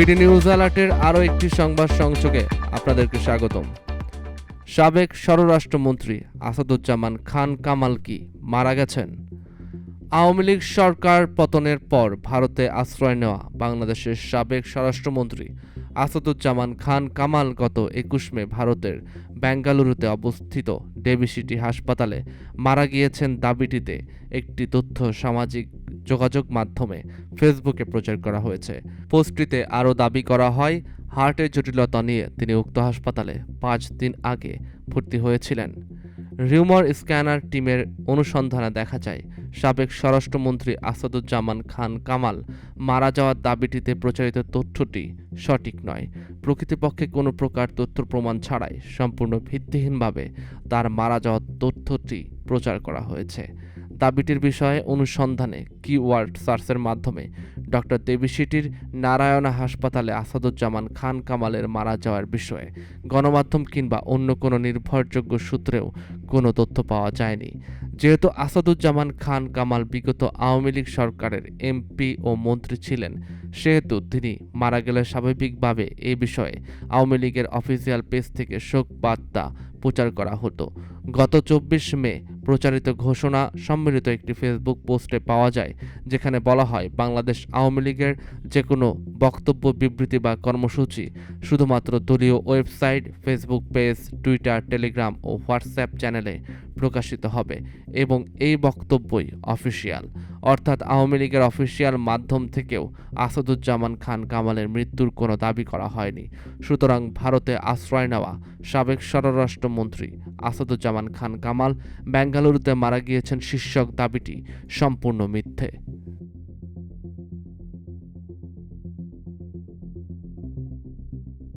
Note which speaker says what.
Speaker 1: PT news অ্যালার্টের আরও একটি সংবাদ সংযোগে আপনাদেরকে স্বাগতম। সাবেক স্বরাষ্ট্রমন্ত্রী আসাদুজ্জামান খান কামাল কি মারা গেছেন? আওয়ামী লীগ সরকার পতনের পর ভারতে আশ্রয় নেওয়া বাংলাদেশের সাবেক স্বরাষ্ট্রমন্ত্রী আসাদুজ্জামান খান কামাল গত ২১ মে ভারতের বেঙ্গালুরুতে অবস্থিত ডেভি সিটি হাসপাতালে মারা গিয়েছেন দাবিটিতে একটি তথ্য সামাজিক যোগাযোগ মাধ্যমে ফেসবুকে প্রচার করা হয়েছে। পোস্টটিতে আরও দাবি করা হয়, হার্টের জটিলতা নিয়ে তিনি উক্ত হাসপাতালে ৫ দিন আগে ভর্তি হয়েছিলেন। রিউমার স্ক্যানার টিমের অনুসন্ধানে দেখা যায়, সাবেক স্বরাষ্ট্রমন্ত্রী আসাদুজ্জামান খান কামাল মারা যাওয়ার দাবিটিতে প্রচারিত তথ্যটি সঠিক নয়। প্রকৃতপক্ষে কোনো প্রকার তথ্য প্রমাণ ছাড়াই সম্পূর্ণ ভিত্তিহীনভাবে তার মারা যাওয়ার তথ্যটি প্রচার করা হয়েছে। দাবিটির বিষয়ে অনুসন্ধানে কিওয়ার্ড সার্চের মাধ্যমে ডক্টর দেবী সিটির নারায়ণা হাসপাতালে আসাদুজ্জামান খান কামালের মারা যাওয়ার বিষয়ে গণমাধ্যম কিংবা অন্য কোনো নির্ভরযোগ্য সূত্রেও কোনো তথ্য পাওয়া যায়নি। যেহেতু আসাদুজ্জামান খান কামাল বিগত আওয়ামী লীগ সরকারের এমপি ও মন্ত্রী ছিলেন, সেহেতু তিনি মারা গেলে স্বাভাবিকভাবে এ বিষয়ে আওয়ামী লীগের অফিসিয়াল পেজ থেকে শোক বার্তা প্রচার করা হতো। গত ২৪ মে প্রচারিত ঘোষণা সম্মিলিত একটি ফেসবুক পোস্টে পাওয়া যায়, যেখানে বলা হয়, বাংলাদেশ আওয়ামী লীগের যে কোনো বক্তব্য, বিবৃতি বা কর্মসূচি শুধুমাত্র দলীয় website, Facebook page, Twitter, Telegram ও হোয়াটসঅ্যাপ চ্যানেলে প্রকাশিত হবে এবং এই বক্তব্যই অফিসিয়াল, অর্থাৎ আওয়ামী লীগের অফিসিয়াল মাধ্যম থেকেও আসাদুজ্জামান খান কামালের মৃত্যুর কোনো দাবি করা হয়নি। সুতরাং ভারতে আশ্রয় নেওয়া সাবেক স্বরাষ্ট্রমন্ত্রী আসাদুজ্জামান খান কামাল বেঙ্গালুরুতে মারা গিয়েছেন শীর্ষক দাবিটি সম্পূর্ণ মিথ্যে।